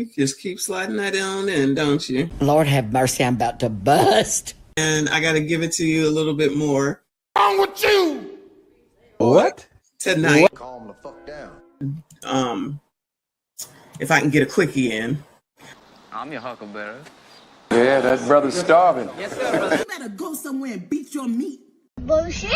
You just keep sliding that on in, don't you? Lord have mercy, I'm about to bust. And I got to give it to you a little bit more. What's wrong with you? What? Tonight. What? Calm the fuck down. If I can get a quickie in. I'm your huckleberry. Yeah, that brother's starving. Yes, sir, brother. You better go somewhere and beat your meat. Bullshit.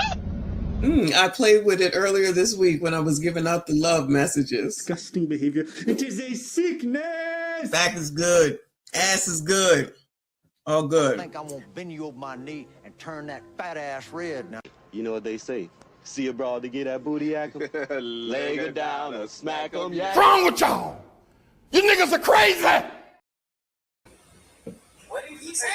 I played with it earlier this week when I was giving out the love messages. Disgusting behavior. It is a sickness. Back is good. Ass is good. All I good. think I'm gonna bend you over my knee and turn that fat ass red now. You know what they say? See a broad to get that booty act 'em, leg her down or smack 'em. What's wrong with y'all? You niggas are crazy! What did he say?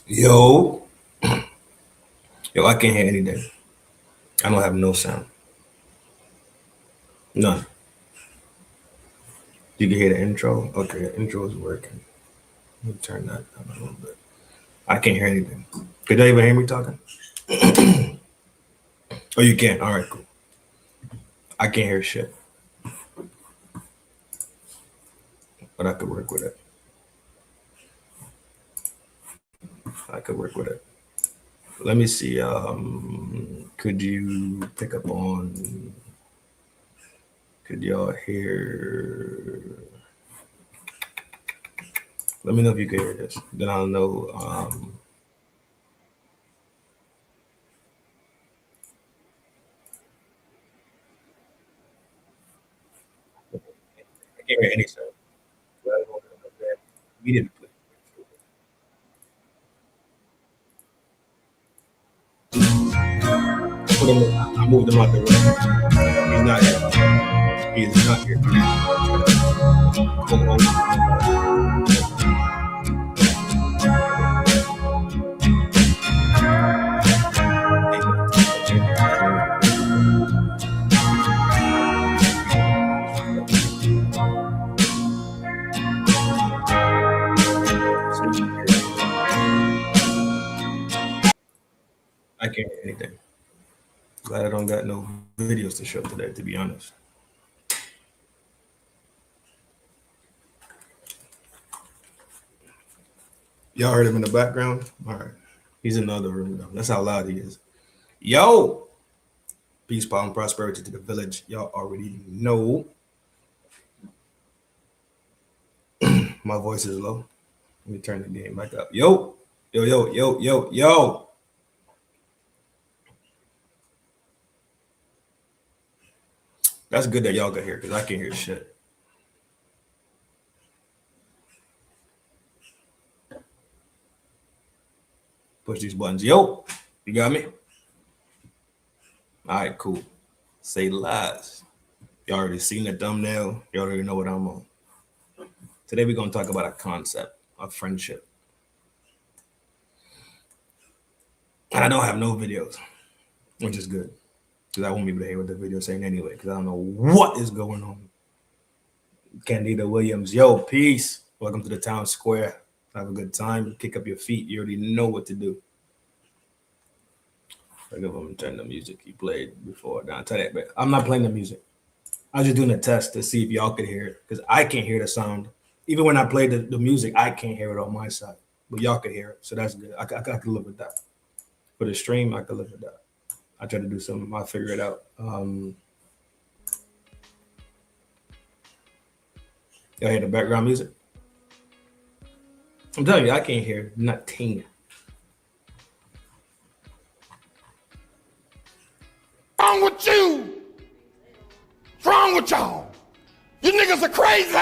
Yo, I can't hear anything. I don't have no sound. None. You can hear the intro. Okay, the intro is working. Let me turn that down a little bit. I can't hear anything. Could you even hear me talking? Oh, you can. All right, cool. I can't hear shit, but I could work with it. Let me see. Could you pick up on? Could y'all hear? Let me know if you can hear this. Then I'll know. I can't hear any sound. We didn't play. I moved him out the room. He's not here. He is not here. I can't hear anything. Glad I don't got no videos to show today, to be honest. Y'all heard him in the background? All right. He's in the other room, though. That's how loud he is. Yo! Peace, power, and prosperity to the village. Y'all already know. My voice is low. Let me turn the game back up. Yo! Yo, yo, yo, yo, yo! That's good that y'all got here, because I can't hear shit. Push these buttons. Yo, you got me? All right, cool. Say lies. You already seen the thumbnail. You already know what I'm on. Today we're going to talk about a concept of friendship. And I don't have no videos, which is good, because I won't be able to hear what the video is saying anyway, because I don't know what is going on. Candace Williams, yo, peace. Welcome to the town square. Have a good time. Kick up your feet. You already know what to do. I give him turn the music he played before down to that, but I'm not playing the music. I was just doing a test to see if y'all could hear it because I can't hear the sound. Even when I play the music, I can't hear it on my side, but y'all could hear it, so that's good. I could live with that. For the stream, I could live with that. I try to do something. I'll figure it out. Y'all hear the background music? I'm telling you, I can't hear nothing. Wrong with you? What's wrong with y'all? You niggas are crazy.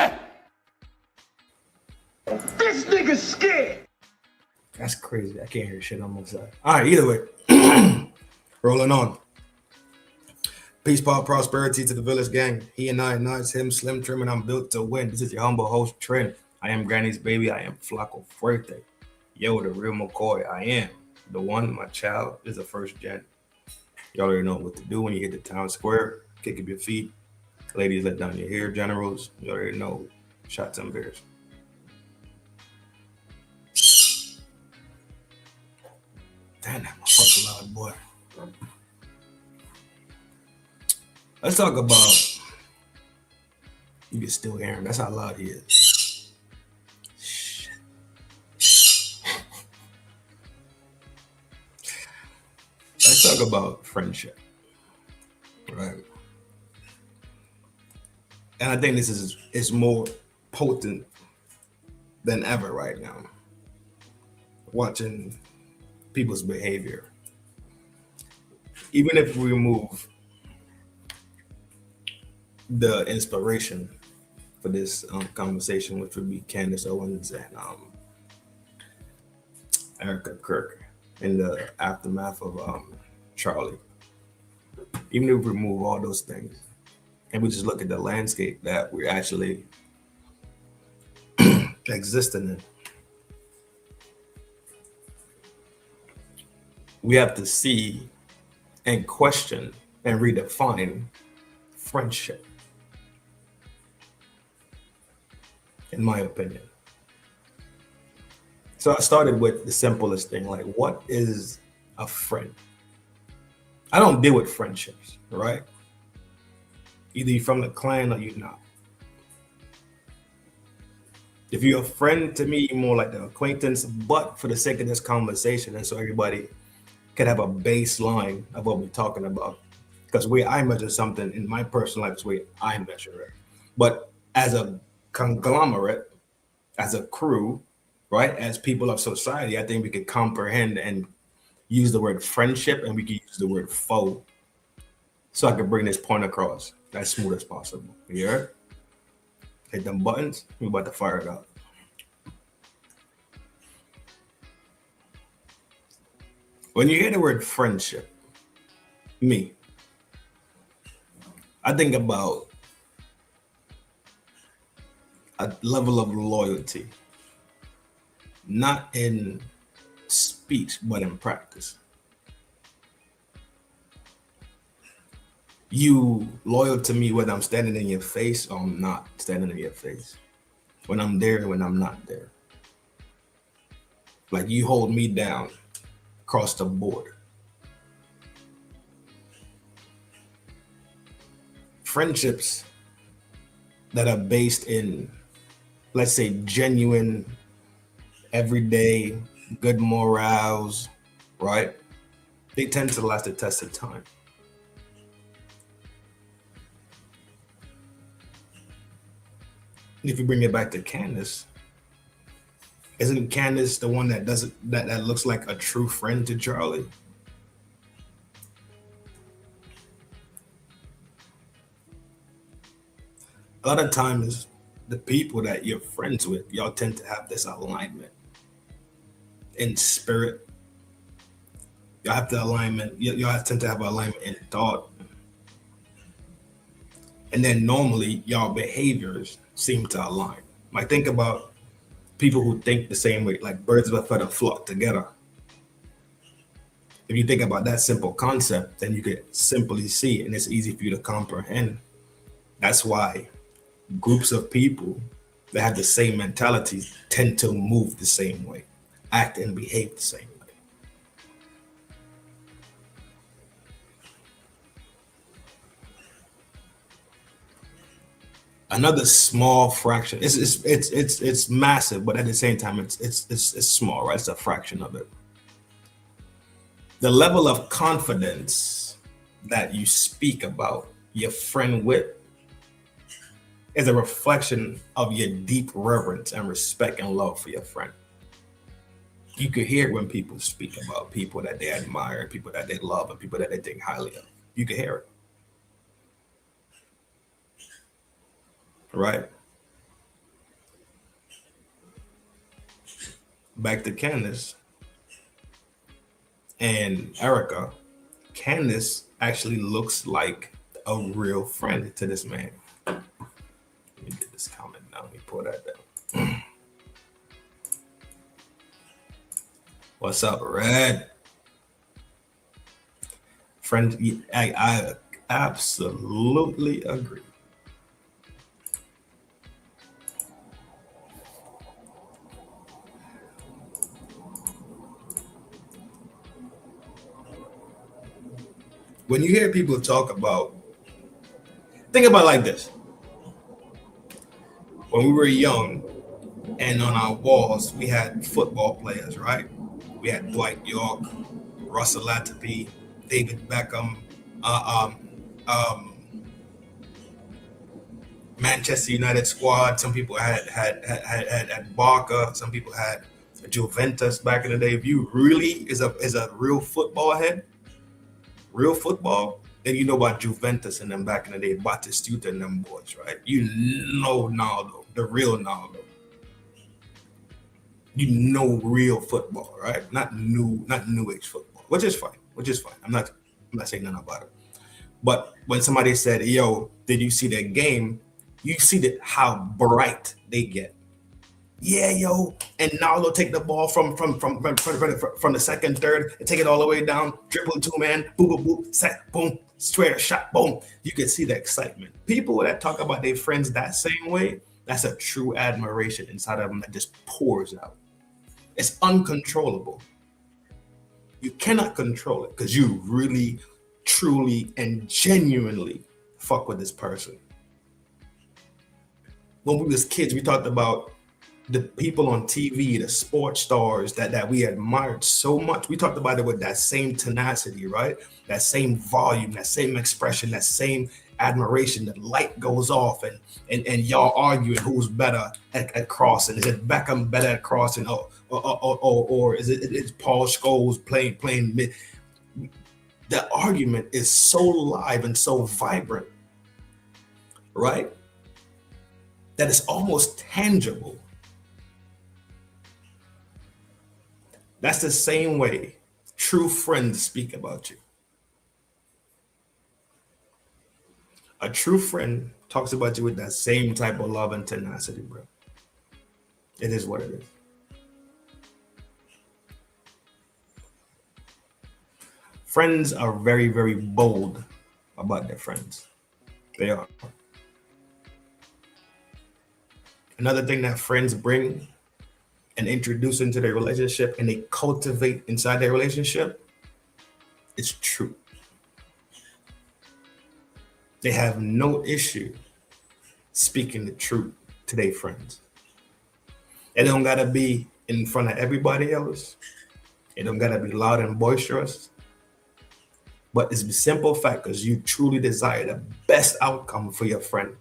This nigga's scared. That's crazy. I can't hear shit on my side. All right, either way. Rolling on. Peace, power, prosperity to the Village Gang. He and I, it's him, Slim Trim, and I'm built to win. This is your humble host, Trin. I am Granny's baby. I am Flaco Fuerte. Yo, the real McCoy. I am the one. My child is the first gen. Y'all already know what to do when you hit the town square. Kick up your feet. Ladies, let down your hair. Generals, you already know. Shots and bears. Damn, that motherfucker loud, boy. Let's talk about. You can still hear him. That's how loud he is. Shit. Let's talk about friendship, right? And I think this is more potent than ever right now. Watching people's behavior, even if we remove the inspiration for this conversation, which would be Candace Owens and Erika Kirk in the aftermath of Charlie. Even if we remove all those things and we just look at the landscape that we're actually existing in, we have to see and question and redefine friendship, in my opinion. So I started with the simplest thing, like, what is a friend? I don't deal with friendships, right? Either you're from the clan or you're not. If you're a friend to me, you're more like an acquaintance, but for the sake of this conversation, and so everybody can have a baseline of what we're talking about. Because the way I measure something in my personal life is the way I measure it. But as a conglomerate, as a crew, right, as people of society, I think we could comprehend and use the word friendship, and we can use the word foe. So I can bring this point across as smooth as possible. You heard? Hit them buttons, we're about to fire it out. When you hear the word friendship, I think about a level of loyalty, not in speech, but in practice. You loyal to me whether I'm standing in your face or I'm not standing in your face. When I'm there and when I'm not there. Like, you hold me down across the board. Friendships that are based in, let's say, genuine, everyday, good morals, right? They tend to last the test of time. If you bring it back to Candace, isn't Candace the one that that looks like a true friend to Charlie? A lot of times, the people that you're friends with, y'all tend to have this alignment in spirit. Y'all have the alignment. Y'all tend to have alignment in thought, and then normally y'all behaviors seem to align. Like, think about people who think the same way, like birds of a feather flock together. If you think about that simple concept, then you could simply see, and it's easy for you to comprehend. That's why groups of people that have the same mentality tend to move the same way, act and behave the same way. Another small fraction. It's massive, but at the same time, it's small, right? It's a fraction of it. The level of confidence that you speak about your friend with is a reflection of your deep reverence and respect and love for your friend. You could hear when people speak about people that they admire, people that they love, and people that they think highly of. You could hear it. Right? Back to Candace and Erika. Candace actually looks like a real friend to this man. Let me get this comment down. Let me pull that down. What's up, Red? Friend, I absolutely agree. When you hear people talk about, think about it like this. When we were young and on our walls, we had football players, right? We had Dwight York, Russell Latapy, David Beckham, Manchester United squad. Some people had Barca. Some people had Juventus back in the day. If you really is a real football head, real football, then you know about Juventus and them back in the day, Batistuta and them boys, right? You know Naldo, the real Naldo. You know real football, right? Not new age football, which is fine. I'm not saying nothing about it. But when somebody said, "Yo, did you see that game?" You see how bright they get. Yeah, yo, and Naldo take the ball from the second, third, and take it all the way down, dribble two man, boom, boom, boom, set, boom, square shot, boom. You can see the excitement. People that talk about their friends that same way, that's a true admiration inside of them that just pours out. It's uncontrollable. You cannot control it because you really, truly, and genuinely fuck with this person. When we was kids, we talked about the people on TV, the sports stars that we admired so much. We talked about it with that same tenacity, right? That same volume, that same expression, that same admiration. The light goes off and y'all arguing who's better at crossing. Is it Beckham better at crossing, or is it Paul Scholes playing mid? The argument is so live and so vibrant, right? That it's almost tangible. That's the same way true friends speak about you. A true friend talks about you with that same type of love and tenacity, bro. It is what it is. Friends are very, very bold about their friends. They are. Another thing that friends bring and introduce into their relationship and they cultivate inside their relationship is truth. They have no issue speaking the truth to their friends. It don't gotta be in front of everybody else. It don't gotta be loud and boisterous. But it's a simple fact because you truly desire the best outcome for your friend.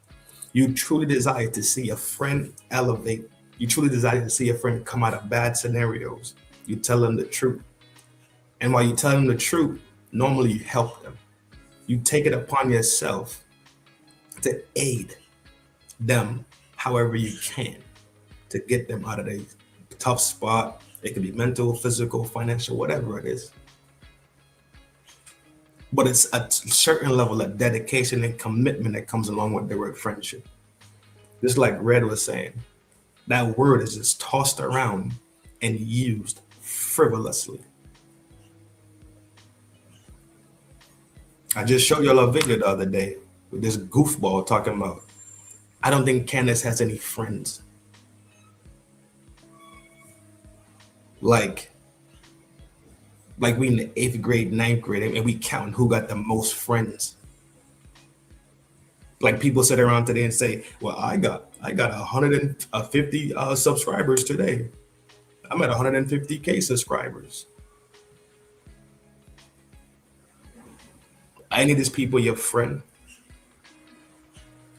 You truly desire to see a friend elevate. You truly desire to see a friend come out of bad scenarios. You tell them the truth. And while you tell them the truth, normally you help them. You take it upon yourself to aid them however you can to get them out of a tough spot. It could be mental, physical, financial, whatever it is. But it's a certain level of dedication and commitment that comes along with the word friendship. Just like Red was saying, that word is just tossed around and used frivolously. I just showed y'all a video the other day with this goofball talking about, I don't think Candace has any friends. Like we in the 8th grade, 9th grade, and we counting who got the most friends. Like people sit around today and say, well, I got 150 subscribers today. I'm at 150K subscribers. Any of these people your friend?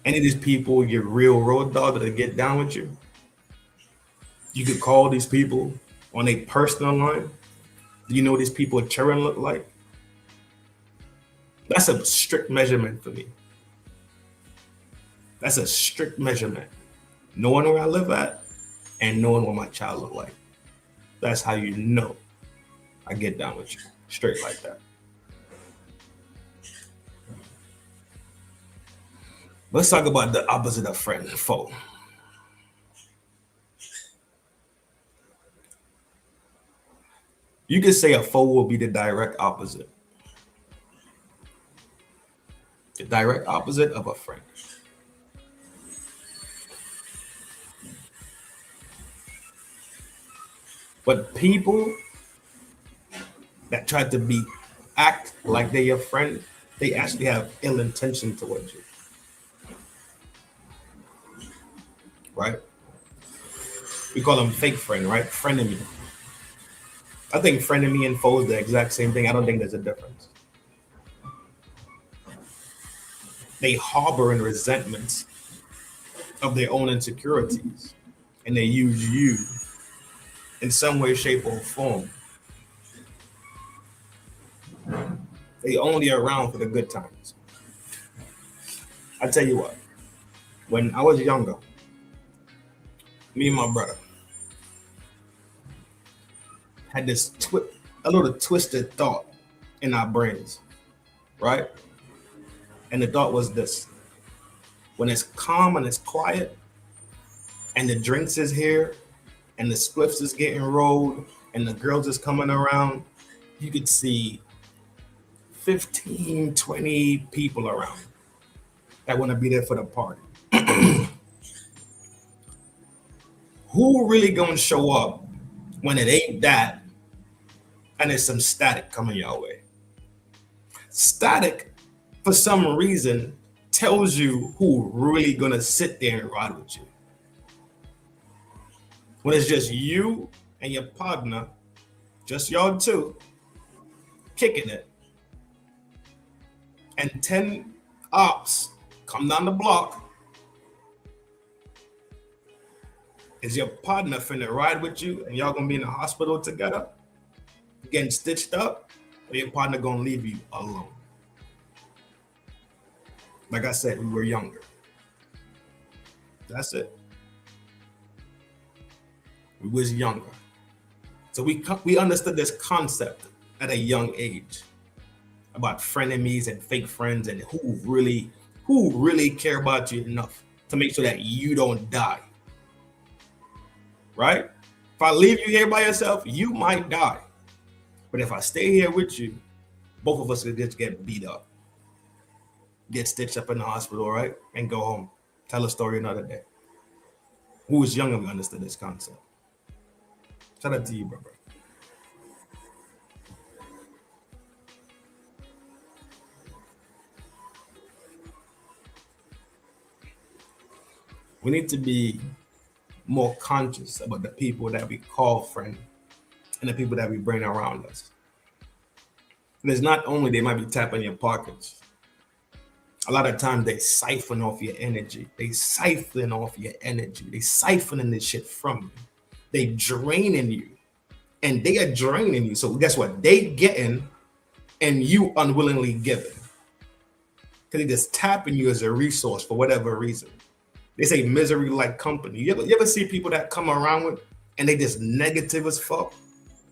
Any of these people your real road dog that'll get down with you? You could call these people on a personal line. Do you know what these people at Trin look like? That's a strict measurement for me. That's a strict measurement. Knowing where I live at and knowing what my child look like. That's how you know I get down with you. Straight like that. Let's talk about the opposite of friend, foe. You could say a foe will be the direct opposite. The direct opposite of a friend. But people that try to act like they're your friend, they actually have ill intention towards you. Right? We call them fake friend, right? Frenemy. I think frenemy and foe is the exact same thing. I don't think there's a difference. They harbor in resentments of their own insecurities, and they use you in some way, shape, or form. They only around for the good times. I tell you what, when I was younger, me and my brother had this a little twisted thought in our brains, right? And the thought was this: when it's calm and it's quiet, and the drinks is here, and the spliffs is getting rolled, and the girls is coming around, you could see 15, 20 people around that want to be there for the party. Who really gonna show up when it ain't that and there's some static coming your way? Static, for some reason, tells you who really gonna sit there and ride with you. When it's just you and your partner, just y'all two, kicking it, and 10 ops come down the block, is your partner finna ride with you and y'all gonna be in the hospital together, getting stitched up, or your partner gonna leave you alone? Like I said, we were younger. That's it. We was younger. So we understood this concept at a young age about frenemies and fake friends and who really care about you enough to make sure that you don't die. Right? If I leave you here by yourself, you might die. But if I stay here with you, both of us could just get beat up, get stitched up in the hospital, right? And go home. Tell a story another day. Who was young and we understood this concept. Shout out to you, brother. We need to be more conscious about the people that we call friend and the people that we bring around us. And it's not only they might be tapping your pockets. A lot of times they siphon off your energy. They siphoning this shit from you. They draining you. And they are draining you. So guess what? They getting and you unwillingly giving. Because they just tapping you as a resource for whatever reason. They say misery like company. You ever see people that come around with and they just negative as fuck?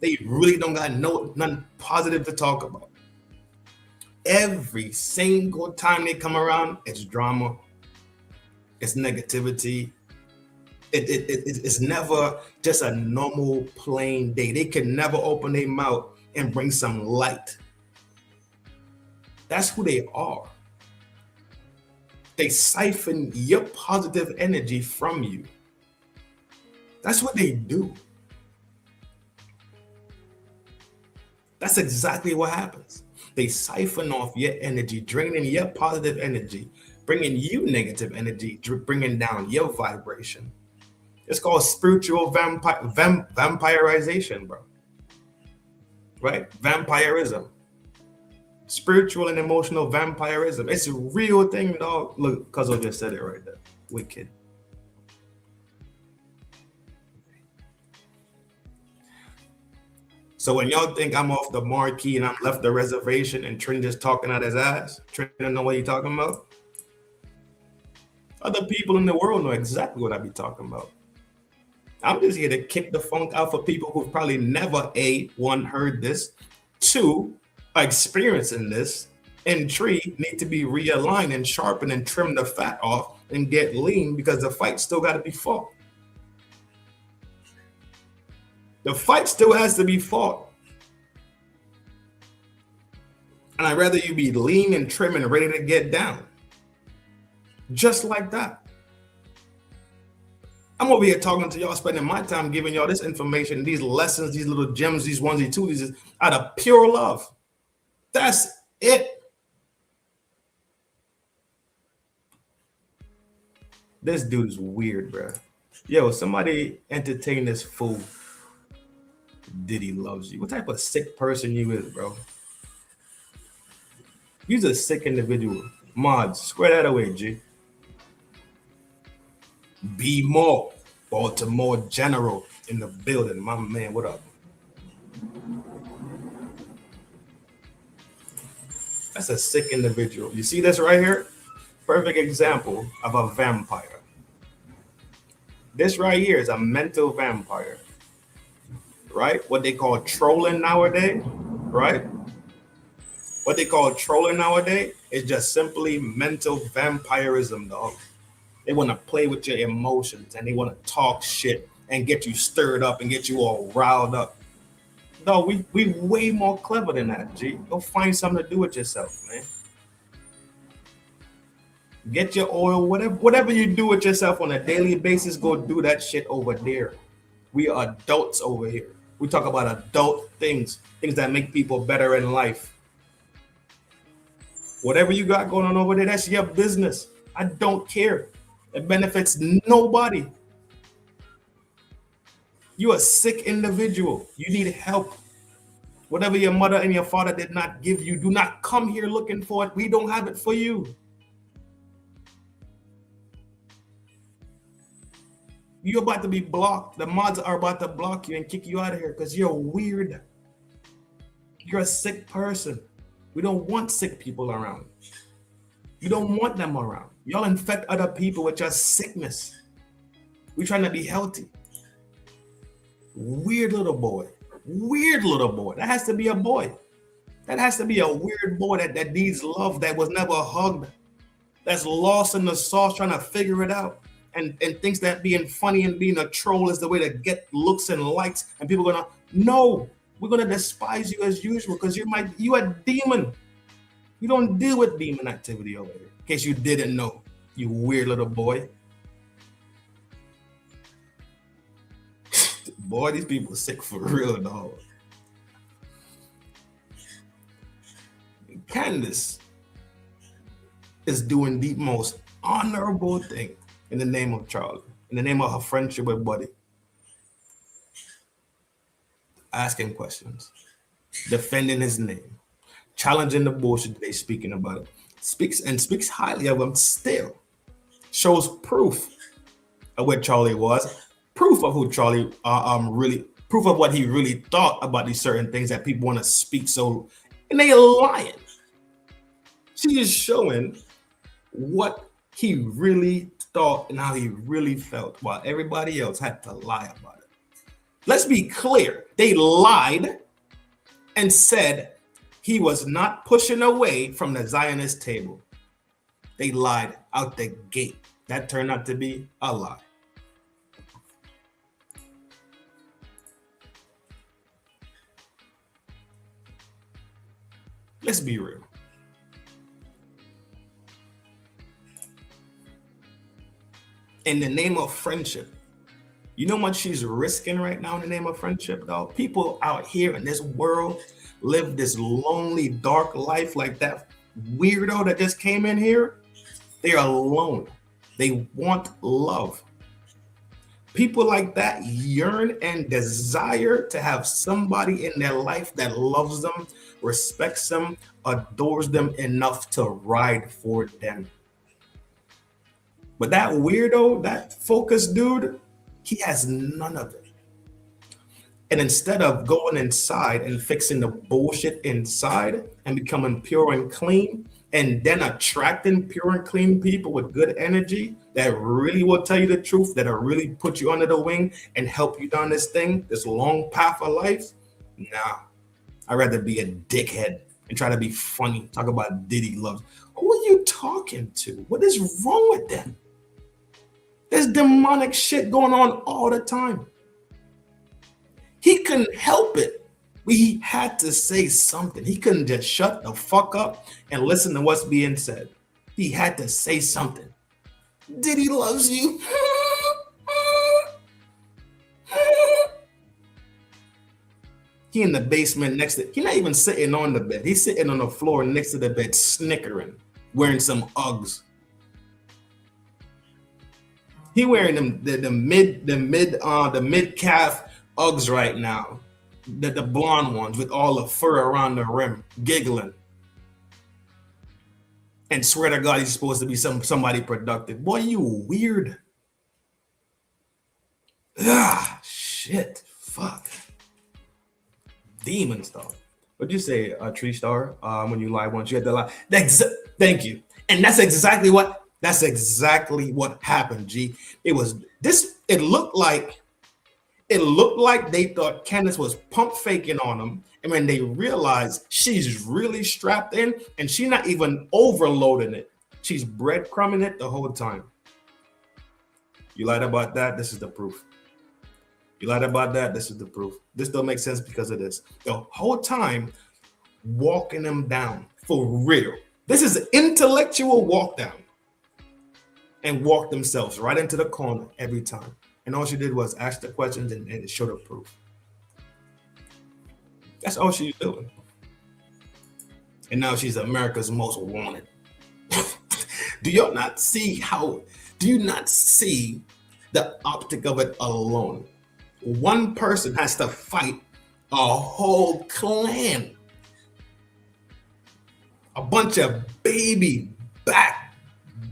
They really don't got nothing positive to talk about. Every single time they come around, it's drama, it's negativity. It's never just a normal plain day. They can never open their mouth and bring some light. That's who they are. They siphon your positive energy from you. That's what they do. That's exactly what happens. They siphon off your energy, draining your positive energy, bringing you negative energy, bringing down your vibration. It's called spiritual vampirization, bro. Right? Vampirism. Spiritual and emotional vampirism. It's a real thing, dog. Look, Cuzzo just said it right there. Wicked. So when y'all think I'm off the marquee and I'm left the reservation and Trin just talking out his ass, Trin don't know what he talking about. Other people in the world know exactly what I be talking about. I'm just here to kick the funk out for people who've probably never, A, one, heard this, two, are experiencing this, and three, need to be realigned and sharpened and trim the fat off and get lean because the fight still got to be fought. The fight still has to be fought. And I'd rather you be lean and trim and ready to get down. Just like that. I'm over here talking to y'all, spending my time giving y'all this information, these lessons, these little gems, these onesie twosies, out of pure love. That's it. This dude is weird, bro. Yo, somebody entertain this fool. Diddy loves you. What type of sick person you is, bro? You're a sick individual. Mods, square that away, G. Be more. Baltimore General in the building. My man, what up? That's a sick individual. You see this right here? Perfect example of a vampire. This right here is a mental vampire. Right? What they call trolling nowadays, right? What they call trolling nowadays is just simply mental vampirism, dog. They want to play with your emotions and they want to talk shit and get you stirred up and get you all riled up. No, we way more clever than that, G. Go find something to do with yourself, man. Get your oil, whatever you do with yourself on a daily basis, go do that shit over there. We are adults over here. We talk about adult things that make people better in life. Whatever you got going on over there, that's your business. I don't care. It benefits nobody. You're a sick individual. You need help. Whatever your mother and your father did not give you, do not come here looking for it. We don't have it for you. You're about to be blocked. The mods are about to block you and kick you out of here because you're weird. You're a sick person. We don't want sick people around. You don't want them around. Y'all infect other people with your sickness. We're trying to be healthy. Weird little boy. Weird little boy. That has to be a boy. That has to be a weird boy that needs love, that was never hugged, that's lost in the sauce trying to figure it out, and thinks that being funny and being a troll is the way to get looks and likes, and people are gonna, no, we're gonna despise you as usual because you a demon. You don't deal with demon activity over here. In case you didn't know, you weird little boy. Boy, these people are sick for real, dog. Candace is doing the most honorable thing in the name of Charlie, in the name of her friendship with Buddy. Asking questions, defending his name, challenging the bullshit they speaking about it. Speaks highly of him still. Shows proof of where Charlie was, proof of who Charlie proof of what he really thought about these certain things that people want to speak so, and they lying. She is showing what he really thought and how he really felt, while everybody else had to lie about it. Let's be clear. They lied and said he was not pushing away from the Zionist table. They lied out the gate. That turned out to be a lie. Let's be real. In the name of friendship, you know what she's risking right now in the name of friendship, dog? People out here in this world live this lonely, dark life like that weirdo that just came in here. They are alone. They want love. People like that yearn and desire to have somebody in their life that loves them, respects them, adores them enough to ride for them. But that weirdo, that focused dude, he has none of it. And instead of going inside and fixing the bullshit inside and becoming pure and clean, and then attracting pure and clean people with good energy that really will tell you the truth, that'll really put you under the wing and help you down this thing, this long path of life, nah. I'd rather be a dickhead and try to be funny, talk about Diddy loves. Who are you talking to? What is wrong with them? There's demonic shit going on all the time. He couldn't help it. He had to say something. He couldn't just shut the fuck up and listen to what's being said. He had to say something. Diddy loves you. He in the basement next to, he's not even sitting on the bed. He's sitting on the floor next to the bed, snickering, wearing some Uggs. He wearing them the mid calf Uggs right now. The blonde ones with all the fur around the rim, giggling. And swear to God, he's supposed to be somebody productive. Boy, you weird. Ah, shit. Fuck. Demon stuff. What'd you say, Tree Star? When you lie once, you had to lie. Thank you. And that's exactly what happened, G. It looked like they thought Candace was pump faking on them. And when they realized she's really strapped in and she's not even overloading it, she's breadcrumbing it the whole time. You lied about that, this is the proof. You lied about that, this is the proof. This don't make sense because of this. The whole time, walking them down for real. This is an intellectual walk down. And walk themselves right into the corner every time. And all she did was ask the questions and show the proof. That's all she's doing. And now she's America's most wanted. Do you not see the optic of it alone? One person has to fight a whole clan. A bunch of baby back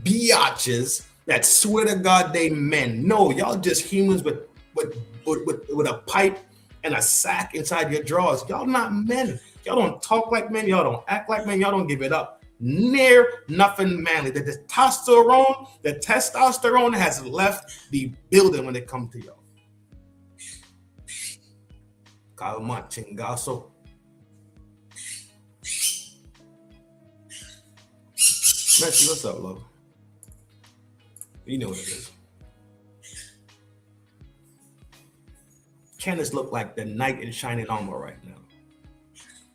biatches that swear to God they men. No, y'all just humans with a pipe and a sack inside your drawers. Y'all not men. Y'all don't talk like men. Y'all don't act like men. Y'all don't give it up. Near nothing manly. The testosterone has left the building when it comes to y'all. Calma, chingazo. Messi, what's up, love? You know what it is. Candace look like the knight in shining armor right now.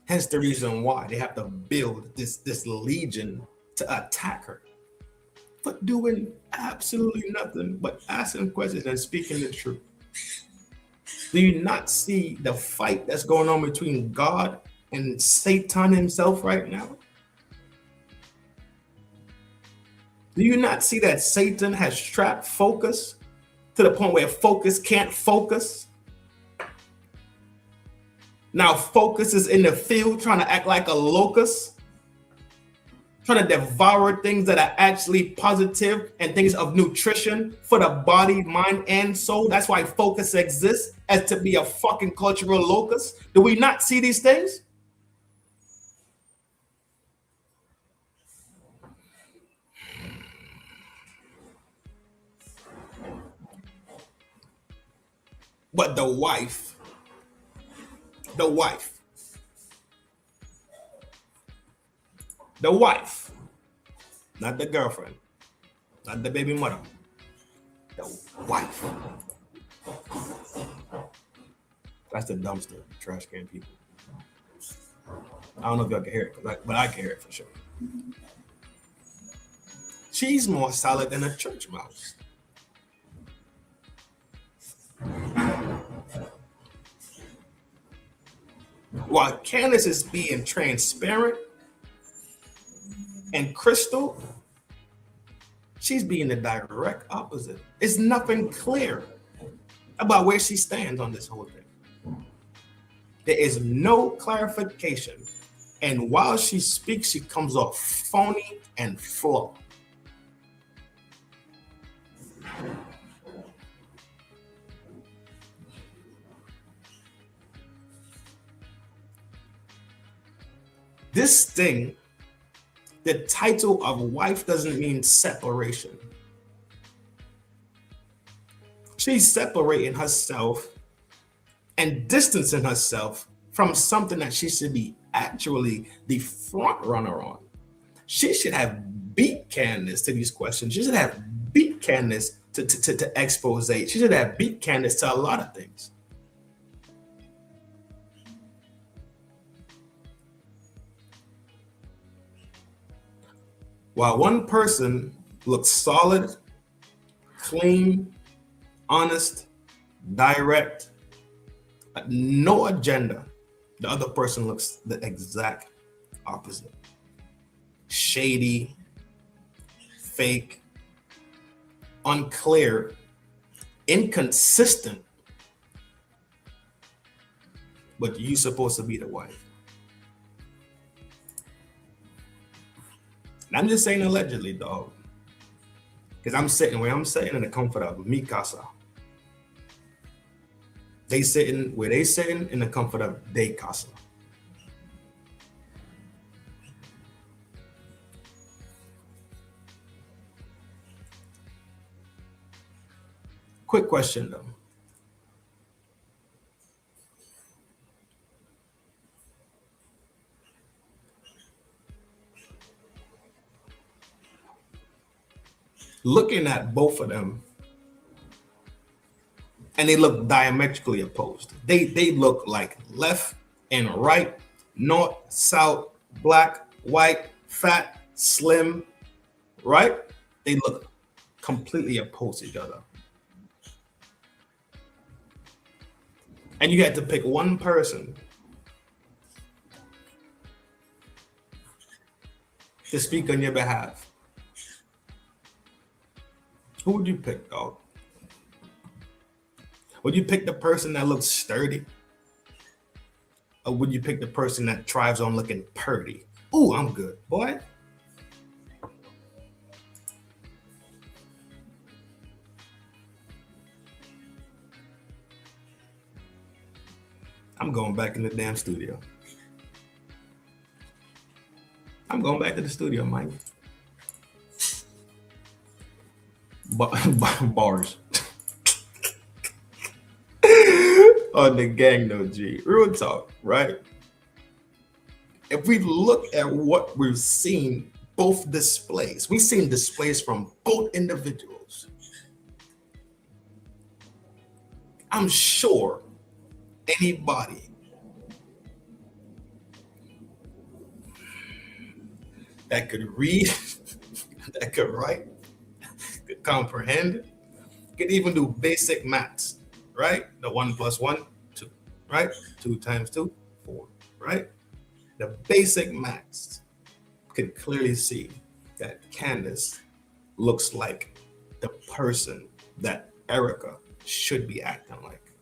Hence the reason why they have to build this legion to attack her. But doing absolutely nothing but asking questions and speaking the truth. Do you not see the fight that's going on between God and Satan himself right now? Do you not see that Satan has trapped focus to the point where focus can't focus? Now focus is in the field trying to act like a locust, trying to devour things that are actually positive and things of nutrition for the body, mind, and soul. That's why focus exists, as to be a fucking cultural locust. Do we not see these things? But the wife, not the girlfriend, not the baby mother, the wife. That's the dumpster, trash can people. I don't know if y'all can hear it, but I can hear it for sure. She's more solid than a church mouse. While Candace is being transparent and crystal, She's being the direct opposite. It's nothing clear about where she stands on this whole thing. There is no clarification. And while she speaks, she comes off phony and flawed. This thing, the title of wife doesn't mean separation. She's separating herself and distancing herself from something that she should be actually the front runner on. She should have beat Candace to these questions. She should have beat Candace to expose. She should have beat Candace to a lot of things. While one person looks solid, clean, honest, direct, no agenda, the other person looks the exact opposite. Shady, fake, unclear, inconsistent, but you're supposed to be the wife. And I'm just saying allegedly, dog, because I'm sitting where I'm sitting in the comfort of mi casa. They sitting where they sitting in the comfort of they casa. Quick question though. Looking at both of them, and they look diametrically opposed. They look like left and right, north, south, black, white, fat, slim, right? They look completely opposed to each other. And you had to pick one person to speak on your behalf. Who would you pick, dog? Would you pick the person that looks sturdy? Or would you pick the person that thrives on looking purdy? Ooh, I'm good, boy. I'm going back in the damn studio. I'm going back to the studio, Mike. Bars. On the gang though, G. Real talk, right? If we look at what we've seen, both displays, we've seen displays from both individuals. I'm sure anybody that could read, that could write, could comprehend, could even do basic maths, right? The 1 + 1, 2, right? 2 × 2, 4, right? The basic maths could clearly see that Candace looks like the person that Erika should be acting like.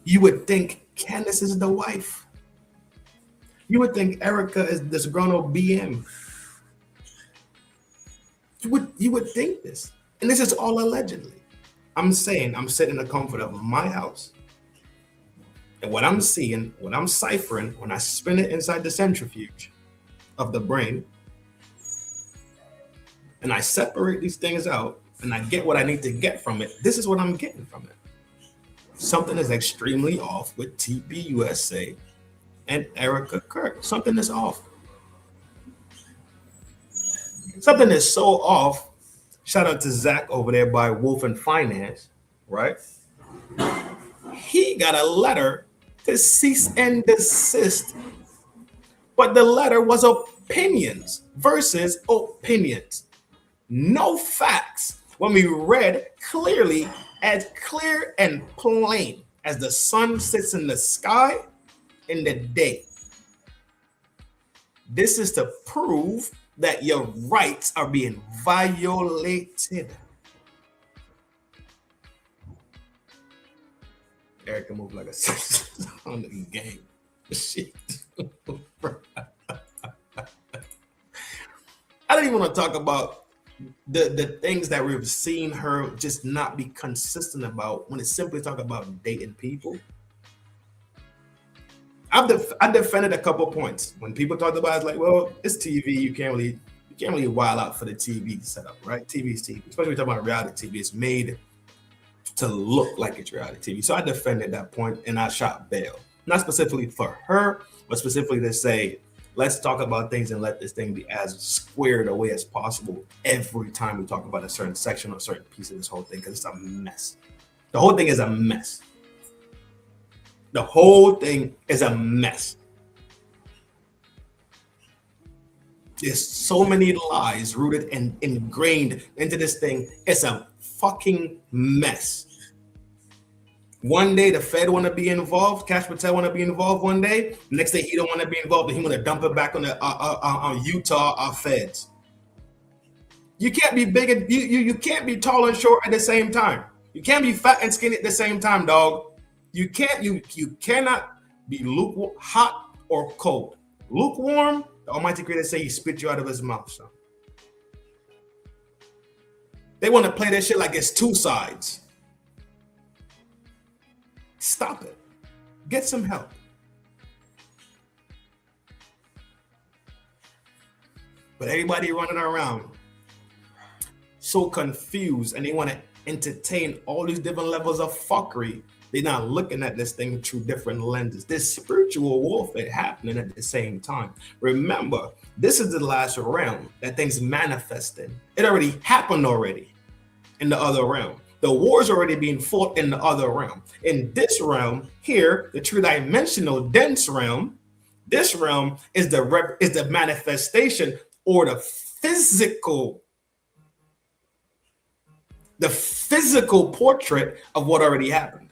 You would think Candace is the wife. You would think Erika is this grown-up BM. You would think this. And this is all allegedly. I'm saying I'm sitting in the comfort of my house. And what I'm seeing, what I'm ciphering, when I spin it inside the centrifuge of the brain, and I separate these things out, and I get what I need to get from it, this is what I'm getting from it. Something is extremely off with TPUSA and Erika Kirk. Something is off. Something is so off. Shout out to Zach over there by Wolf and Finance, right? He got a letter to cease and desist. But the letter was opinions versus opinions. No facts. When we read clearly, as clear and plain as the sun sits in the sky in the day. This is to prove that your rights are being violated. Erika moved like a on the game. Shit. I don't even want to talk about the things that we've seen her just not be consistent about when it's simply talking about dating people. I defended a couple points when people talked about it, it's like, well, it's TV. You can't really wild out for the TV setup, right? TV is TV, especially when you're talking about reality TV. It's made to look like it's reality TV. So I defended that point and I shot bail, not specifically for her, but specifically to say, let's talk about things and let this thing be as squared away as possible every time we talk about a certain section or a certain piece of this whole thing, because it's a mess. The whole thing is a mess. The whole thing is a mess. There's so many lies rooted and ingrained into this thing. It's a fucking mess. One day the Fed want to be involved, Cash Patel want to be involved one day. Next day he don't want to be involved and he want to dump it back on the on Utah feds. You can't be big and you can't be tall and short at the same time. You can't be fat and skinny at the same time, dog. You cannot be lukewarm, hot or cold. Lukewarm, the Almighty Creator say he spit you out of his mouth, son. They want to play that shit like it's two sides. Stop it. Get some help. But everybody running around so confused and they want to entertain all these different levels of fuckery. They're not looking at this thing through different lenses. There's spiritual warfare happening at the same time. Remember, this is the last realm that things manifesting. It already happened already in the other realm. The war's already being fought in the other realm. In this realm here, the three-dimensional dense realm, this realm is the manifestation or the physical portrait of what already happened.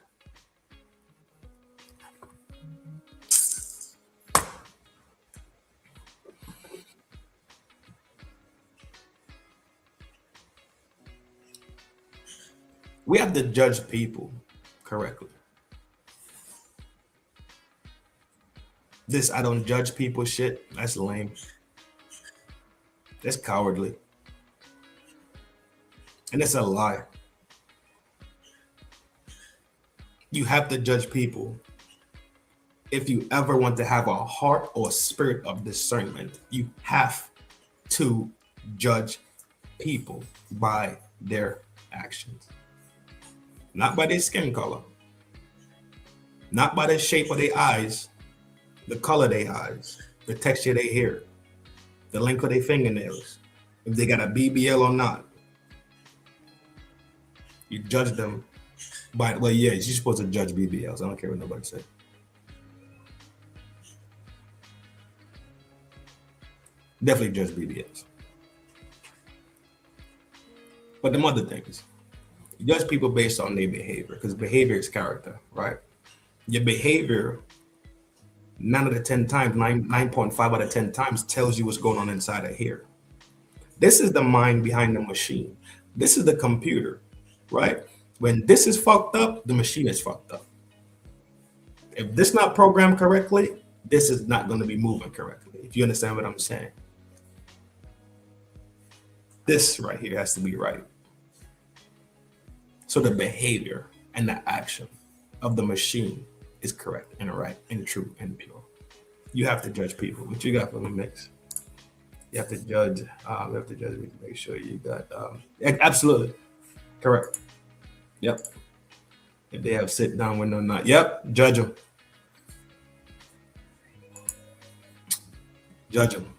We have to judge people correctly. This I don't judge people shit, that's lame. That's cowardly. And it's a lie. You have to judge people. If you ever want to have a heart or spirit of discernment, you have to judge people by their actions. Not by their skin color, not by the shape of their eyes, the color of their eyes, the texture of their hair, the length of their fingernails, if they got a BBL or not. You judge them by, well, yeah, you're supposed to judge BBLs. I don't care what nobody said. Definitely judge BBLs. But the other things, you judge people based on their behavior, because behavior is character, right? Your behavior, 9 out of 10 times, 9.5 out of 10 times tells you what's going on inside of here. This is the mind behind the machine. This is the computer, right? When this is fucked up, the machine is fucked up. If this not programmed correctly, this is not going to be moving correctly. If you understand what I'm saying. This right here has to be right. So the behavior and the action of the machine is correct and right and true and pure. You have to judge people. What you got for the mix? You have to judge. Make sure you got absolutely correct. Yep. If they have sit down with no not. Yep. Judge them. Judge them.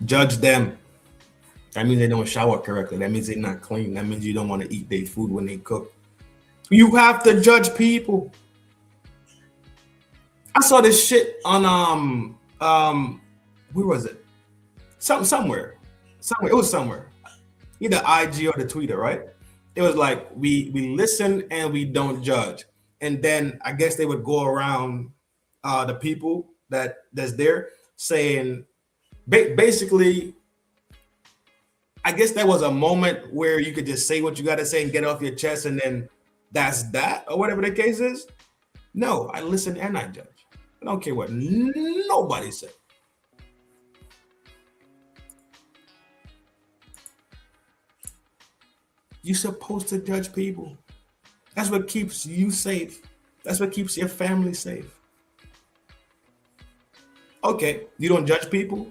Judge them. That means they don't shower correctly. That means they're not clean. That means you don't want to eat their food when they cook. You have to judge people. I saw this shit on where was it? Somewhere. It was somewhere. Either IG or the Twitter, right? It was like we listen and we don't judge. And then I guess they would go around the people that's there saying, basically, I guess there was a moment where you could just say what you got to say and get off your chest, and then that's that, or whatever the case is. No, I listen and I judge. I don't care what nobody said. You're supposed to judge people. That's what keeps you safe. That's what keeps your family safe. Okay, you don't judge people?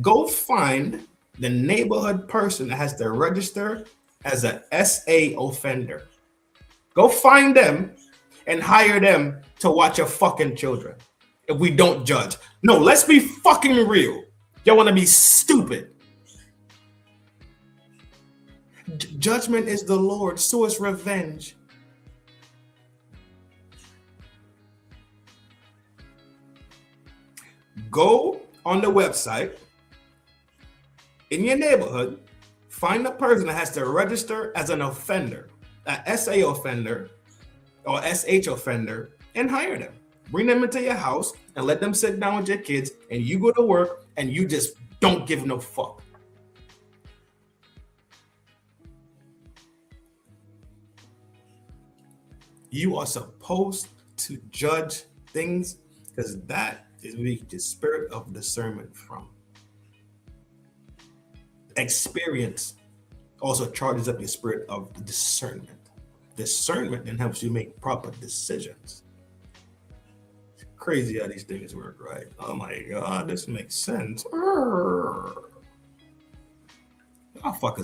Go find the neighborhood person that has to register as an SA offender. Go find them and hire them to watch your fucking children. If we don't judge. No, let's be fucking real. Y'all want to be stupid. Judgment is the Lord, so is revenge. Go on the website in your neighborhood, find a person that has to register as an offender, an SA offender or SH offender, and hire them. Bring them into your house and let them sit down with your kids, and you go to work and you just don't give no fuck. You are supposed to judge things because that is where you get the spirit of discernment from. Experience also charges up your spirit of discernment. Discernment then helps you make proper decisions. It's crazy how these things work, right? Oh my God, this makes sense. Motherfuckers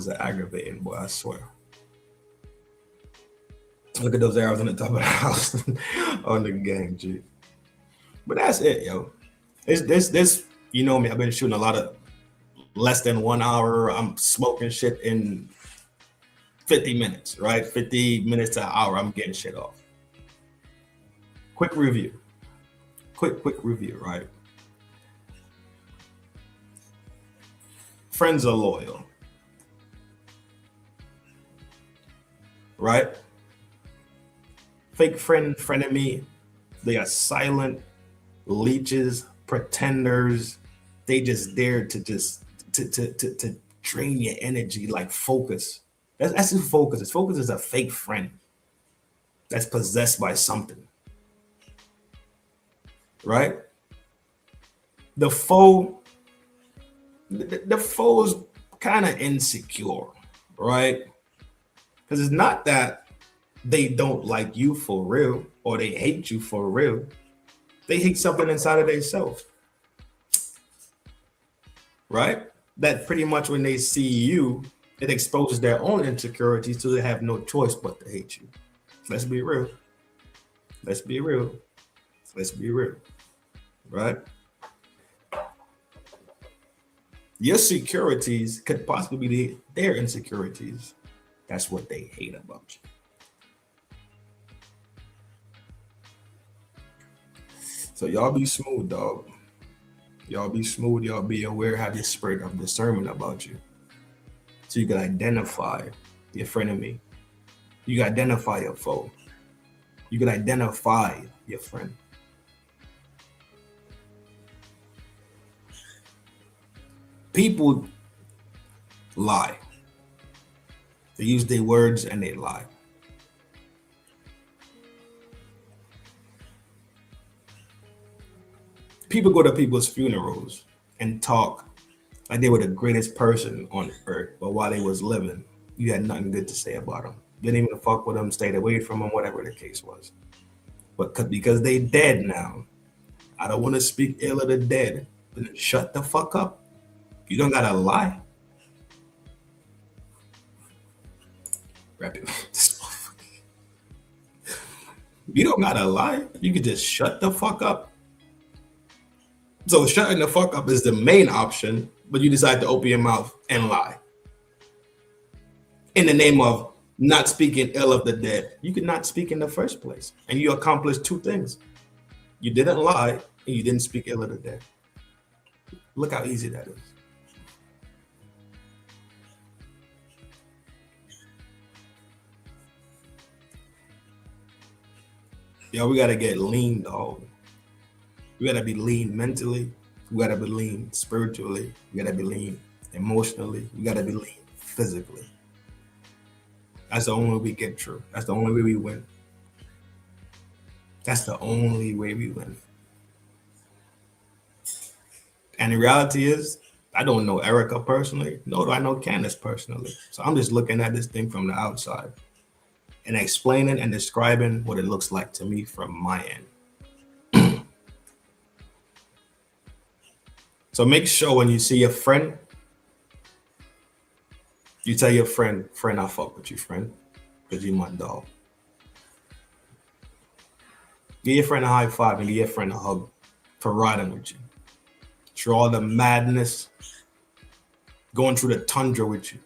are aggravating, boy, I swear. Look at those arrows on the top of the house on the game, G. But that's it, yo. This, you know me, I've been shooting a lot of less than 1 hour. I'm smoking shit in 50 minutes, right? 50 minutes to an hour, I'm getting shit off. Quick review. Quick review, right? Friends are loyal. Right? Fake friend, frenemy, they are silent leeches, pretenders. They just dare to to drain your energy, like focus. That's who focus is. Focus is a fake friend that's possessed by something. Right? The foe is kind of insecure, right? Because it's not that they don't like you for real or they hate you for real. They hate something inside of themselves, right? That pretty much when they see you, it exposes their own insecurities, so they have no choice but to hate you. Let's be real. Let's be real. Let's be real, right? Your securities could possibly be their insecurities. That's what they hate about you. So y'all be smooth, dog. Y'all be smooth. Y'all be aware. Have your spirit of discernment about you, so you can identify your frenemy. You can identify your foe. You can identify your friend. People lie. They use their words and they lie. People go to people's funerals and talk like they were the greatest person on earth, but while they was living, you had nothing good to say about them. Didn't even fuck with them, stayed away from them, whatever the case was. But because they dead now, I don't want to speak ill of the dead, but shut the fuck up. You don't gotta lie. You don't gotta lie. You can just shut the fuck up. So shutting the fuck up is the main option, but you decide to open your mouth and lie. In the name of not speaking ill of the dead. You could not speak in the first place. And you accomplished two things. You didn't lie and you didn't speak ill of the dead. Look how easy that is. Yo, we gotta get lean, dog. We gotta be lean mentally. We gotta be lean spiritually. We gotta be lean emotionally. We gotta be lean physically. That's the only way we get through. That's the only way we win. That's the only way we win. And the reality is, I don't know Erika personally, nor do I know Candace personally. So I'm just looking at this thing from the outside and explaining and describing what it looks like to me from my end. So make sure when you see a friend, you tell your friend, I fuck with you, friend, because you my dog. Give your friend a high five and give your friend a hug for riding with you. Through all the madness, going through the tundra with you,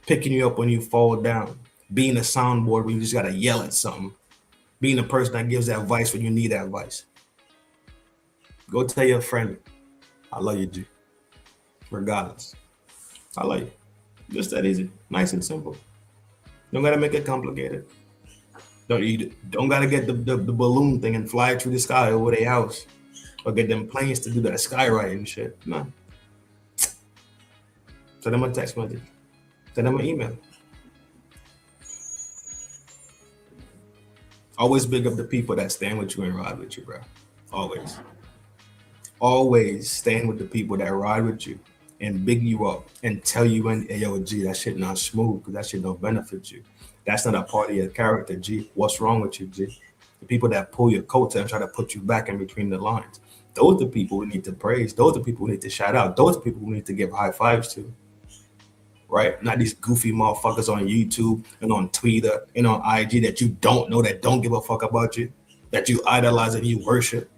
picking you up when you fall down, being a soundboard when you just gotta yell at something, being the person that gives advice when you need advice. Go tell your friend, I love you, G. Regardless. I love you. Just that easy. Nice and simple. Don't gotta make it complicated. Don't gotta get the balloon thing and fly through the sky over their house. Or get them planes to do that skywriting shit. No. Send them a text message. Send them an email. Always big up the people that stand with you and ride with you, bro. Always. Always stand with the people that ride with you and big you up and tell you, hey, yo, G, that shit not smooth because that shit don't benefit you. That's not a part of your character, G. What's wrong with you, G? The people that pull your coat and try to put you back in between the lines. Those are the people we need to praise. Those are the people we need to shout out. Those are the people we need to give high fives to. Right? Not these goofy motherfuckers on YouTube and on Twitter and on IG that you don't know, that don't give a fuck about you, that you idolize and you worship,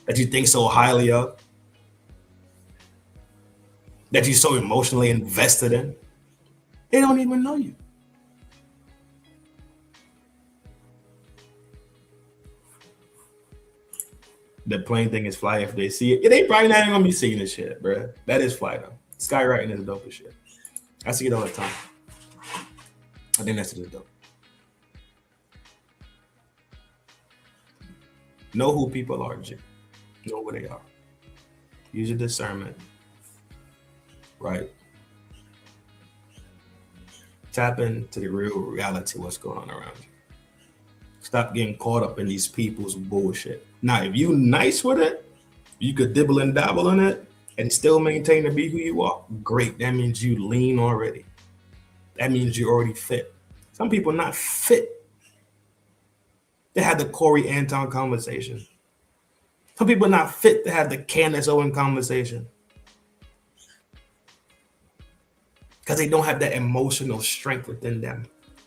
that you think so highly of, that you're so emotionally invested in. They don't even know you. The plain thing is fly if they see it. They probably not even gonna be seeing this shit, bro. That is fly though. Skywriting is dope as shit. I see it all the time. I think that's just dope. Know who people are, G. Know who they are. Use your discernment. Right? Tap into the real reality of what's going on around you. Stop getting caught up in these people's bullshit. Now, if you nice with it, you could dibble and dabble in it and still maintain to be who you are. Great. That means you lean already. That means you already fit. Some people not fit. They had the Corey Anton conversation. Some people not fit to have the Candace Owens conversation. Because they don't have that emotional strength within them.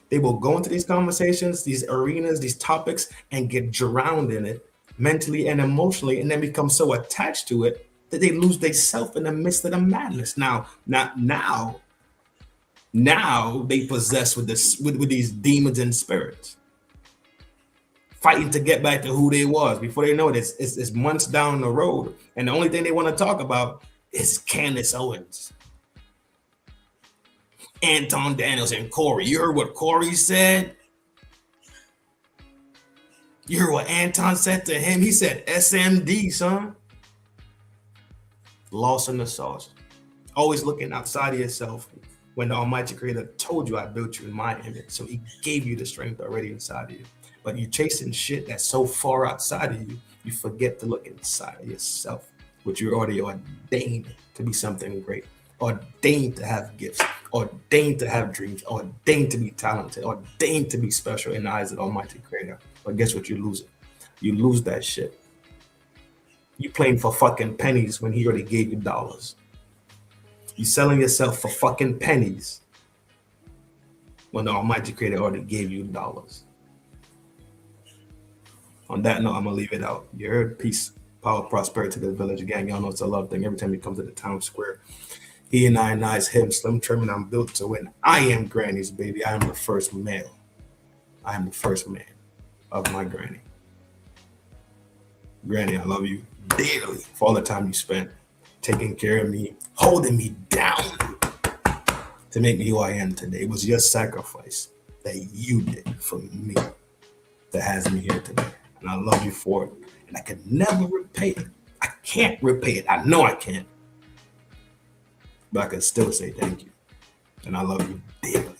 They will go into these conversations, these arenas, these topics, and get drowned in it mentally and emotionally, and then become so attached to it that they lose their self in the midst of the madness. Now they possess with this with these demons and spirits, fighting to get back to who they was. Before they know it, it's months down the road, and the only thing they want to talk about is Candace Owens, Anton Daniels, and Corey. You heard what Corey said? You heard what Anton said to him? He said SMD, son. Lost in the sauce. Always looking outside of yourself when the Almighty Creator told you I built you in my image. So he gave you the strength already inside of you. But you're chasing shit that's so far outside of you, you forget to look inside of yourself, which you're already ordained to be something great, ordained to have gifts, ordained to have dreams, ordained to be talented, ordained to be special in the eyes of the Almighty Creator. But guess what? You lose it. You lose that shit. You playing for fucking pennies when he already gave you dollars. You selling yourself for fucking pennies when the Almighty Creator already gave you dollars. On that note, I'm gonna leave it out. You heard? Peace, power, prosperity to the village gang. Y'all know it's a love thing. Every time you come to the town square, he and I is him, Slim Trin, I'm built to win. I am Granny's baby. I am the first male. I am the first man of my granny. Granny, I love you dearly for all the time you spent taking care of me, holding me down to make me who I am today. It was your sacrifice that you did for me that has me here today. And I love you for it. And I could never repay it. I can't repay it. I know I can't. But I can still say thank you. And I love you dearly.